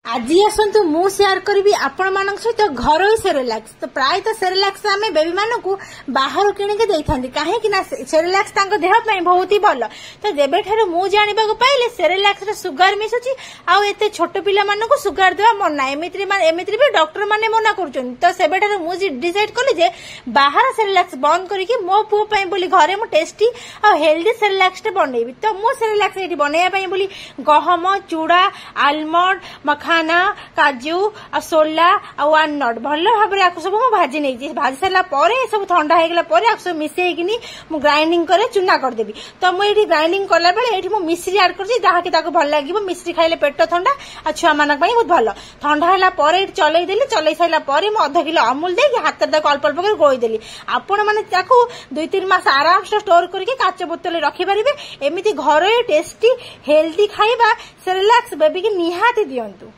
आज आसतु मु शेयर करी आपण मान सहित घर सेरेलैक्स। तो प्राय सेरेलैक्स आम बेबी मान को बाहर किणिक कहीं सेरेलैक्स देह बहुत ही भल। तो जेबे मु जाना पाइले सेरेलैक्स सुगार मिसुची आउ एते छोट पिला मानक सुगार देवा मना एमती भी डॉक्टर माने मना कर। तो सेबे मुझे डिसाइड कली जे बाहर सेरेलैक्स बंद करके मो पुओ बोली घरे मु टेस्टी आ हेल्दी सेरेलैक्स बनैबी। तो मु सेरेलैक्स ये बनैया बोली गहम चूड़ा आलमंड मखाना काजू आ सोला आ वालनट भल भाव सब भाजी नहीं भाजी सारा सब ठंडा होगा सब मिसेकिनी मु ग्राइंडिंग करे चूना करदेवी। तो मुझे ग्राइंडिंग कला बेले मिश्री आड कर भल लगे मिश्री खाइले पेट ठंडा आ छुआ मान बहुत भल ठंडा है चलईदेली चलई सारा अध किलो अमूल देकी हाथ अल्प अल्प कर गोईदेली। आपण मैंने 2-3 मास आराम से स्टोर करके काच बोतल रखिपारे। एमती घर टेस्टी हेल्दी खाଇବା सेरेलैक्स बेबी की निहाती दियंतु।